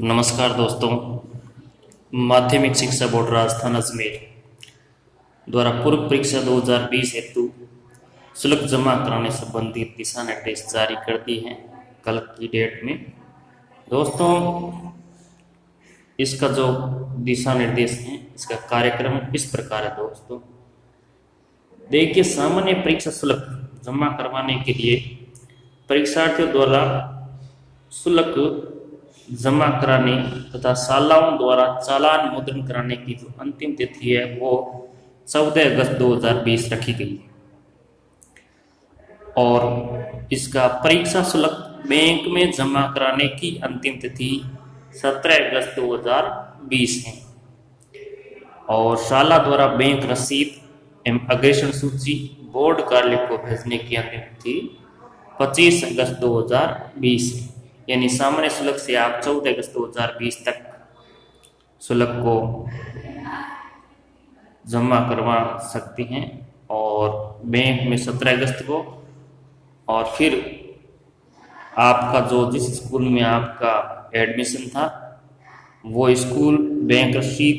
नमस्कार दोस्तों। माध्यमिक शिक्षा बोर्ड राजस्थान अजमेर द्वारा पूर्व परीक्षा 2020 हेतु शुल्क जमा कराने संबंधी दिशा निर्देश जारी कर दिए हैं कल की डेट में। दोस्तों, इसका जो दिशा निर्देश है, इसका कार्यक्रम इस प्रकार है। दोस्तों देखिए, सामान्य परीक्षा शुल्क जमा करवाने के लिए परीक्षार्थियों द्वारा शुल्क जमा कराने तथा शालाओं द्वारा चालान मुद्रण कराने की जो अंतिम तिथि है वो 14 अगस्त 2020 रखी गई है और इसका परीक्षा शुल्क बैंक में जमा कराने की अंतिम तिथि 17 अगस्त 2020 है और शाला द्वारा बैंक रसीद एवं अग्रेषण सूची बोर्ड कार्यालय को भेजने की अंतिम तिथि 25 अगस्त 2020 है। यानी सामान्य शुल्क से आप 14 अगस्त 2020 तक शुल्क को जमा करवा सकते हैं और बैंक में 17 अगस्त को, और फिर आपका जो जिस स्कूल में आपका एडमिशन था वो स्कूल बैंक रसीद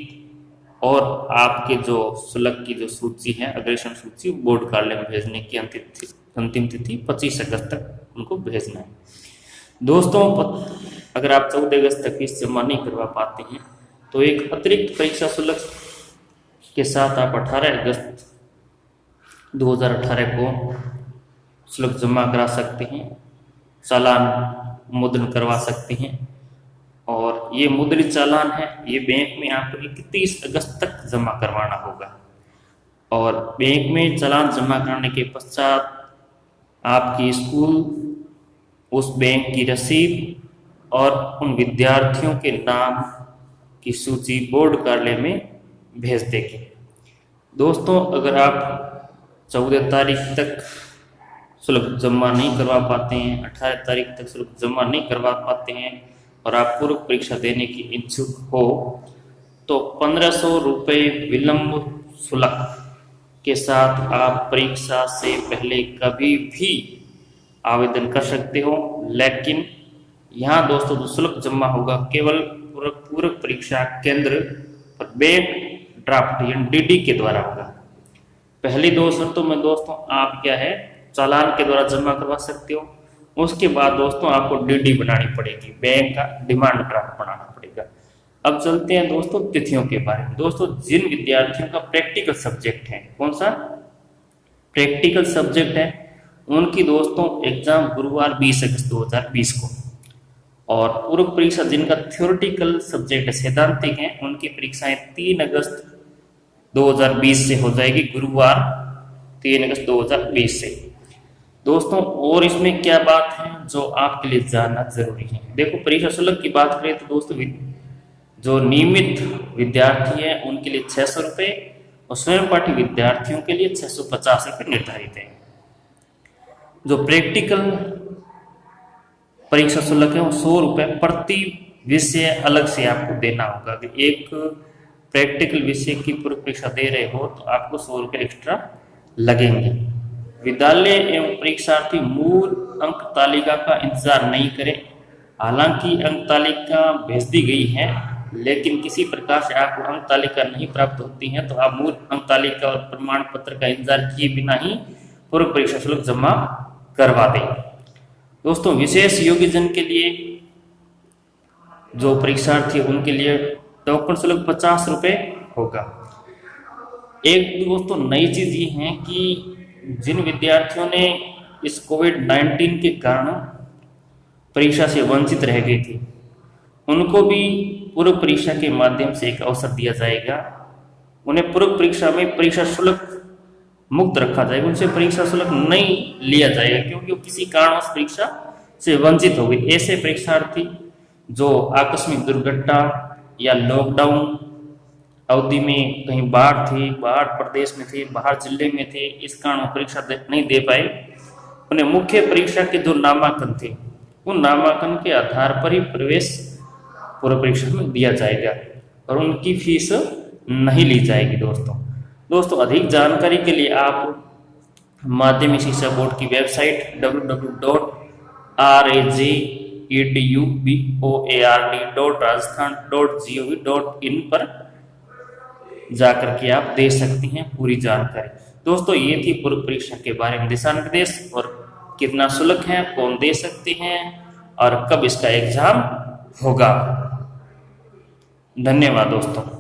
और आपके जो शुल्क की जो सूची है अग्रेषण सूची बोर्ड कार्यालय में भेजने की अंतिम तिथि 25 अगस्त तक उनको भेजना है। दोस्तों, अगर आप 14 अगस्त तक फीस जमा नहीं करवा पाते हैं तो एक अतिरिक्त परीक्षा शुल्क के साथ आप 18 अगस्त 2018 को शुल्क जमा करा सकते हैं, चालान मुद्रण करवा सकते हैं। और ये मुद्रित चालान है, ये बैंक में आपको 31 अगस्त तक जमा करवाना होगा और बैंक में चालान जमा कराने के पश्चात आपकी स्कूल उस बैंक की रसीद और उन विद्यार्थियों के नाम की सूची बोर्ड कार्यालय में भेज देगी। दोस्तों, अगर आप 14 तारीख तक शुल्क जमा नहीं करवा पाते हैं, 18 तारीख तक शुल्क जमा नहीं करवा पाते हैं और आप पूर्व परीक्षा देने की इच्छुक हो तो 1500 रुपये विलंब शुल्क के साथ आप परीक्षा से पहले कभी भी आवेदन कर सकते हो। लेकिन यहाँ दोस्तों जो शुल्क जमा होगा केवल पूर्व परीक्षा केंद्र पर बैंक ड्राफ्ट यानी डीडी के द्वारा होगा। पहली दो शर्तों में दोस्तों आप क्या है, चालान के द्वारा जमा करवा सकते हो। उसके बाद दोस्तों आपको डीडी बनानी पड़ेगी, बैंक का डिमांड ड्राफ्ट बनाना पड़ेगा। अब चलते हैं दोस्तों तिथियों के बारे में। दोस्तों, जिन विद्यार्थियों का प्रैक्टिकल सब्जेक्ट है, कौन सा प्रैक्टिकल सब्जेक्ट है, उनकी दोस्तों एग्जाम गुरुवार 20 अगस्त 2020 को, और पूर्व परीक्षा जिनका थ्योरेटिकल सब्जेक्ट सैद्धांतिक है उनकी परीक्षाएं 3 अगस्त 2020 से हो जाएगी, गुरुवार 3 अगस्त 2020 से। दोस्तों, और इसमें क्या बात है जो आपके लिए जानना जरूरी है। देखो, परीक्षा शुल्क की बात करें तो दोस्तों जो नियमित विद्यार्थी है उनके लिए 600 रुपये और स्वयं पाठी विद्यार्थियों के लिए 650 रुपये निर्धारित है। जो प्रैक्टिकल परीक्षा शुल्क है वो 100 रुपये प्रति विषय अलग से आपको देना होगा। कि एक प्रैक्टिकल विषय की पूर्व परीक्षा दे रहे हो तो आपको 100 रुपये एक्स्ट्रा लगेंगे। विद्यालय एवं परीक्षार्थी मूल अंक तालिका का इंतजार नहीं करें। हालांकि अंक तालिका भेज दी गई है, लेकिन किसी प्रकार से आपको अंक तालिका नहीं प्राप्त होती है तो आप मूल अंक तालिका और प्रमाण पत्र का इंतजार किए बिना ही पूर्व परीक्षा शुल्क जमा करवा दें। दोस्तों, विशेष योग्यजन के लिए जो परीक्षार्थी उनके लिए टोकन शुल्क 50 रुपये होगा। एक दोस्तों नई चीज ये है कि जिन विद्यार्थियों ने इस कोविड-19 के कारण परीक्षा से वंचित रह गए थे उनको भी पूर्व परीक्षा के माध्यम से एक अवसर दिया जाएगा। उन्हें पूर्व परीक्षा में परीक्षा शुल्क मुक्त रखा जाएगा, उनसे परीक्षा शुल्क नहीं लिया जाएगा क्योंकि वो किसी कारणवश परीक्षा से वंचित हो गए। ऐसे परीक्षार्थी जो आकस्मिक दुर्घटना या लॉकडाउन अवधि में कहीं बाहर थे, बाहर प्रदेश में थे, बाहर जिले में थे, इस कारण वो परीक्षा नहीं दे पाए, उन्हें मुख्य परीक्षा के जो नामांकन थे उन नामांकन के आधार पर ही प्रवेश पूर्व परीक्षा में दिया जाएगा और उनकी फीस नहीं ली जाएगी। दोस्तों, अधिक जानकारी के लिए आप माध्यमिक शिक्षा बोर्ड की वेबसाइट www.raj edu.board.rajasthan.gov.in पर जाकर के आप दे सकती हैं पूरी जानकारी। दोस्तों ये थी पूर्व परीक्षा के बारे में दिशा निर्देश, और कितना शुल्क है, कौन दे सकते हैं और कब इसका एग्जाम होगा। धन्यवाद दोस्तों।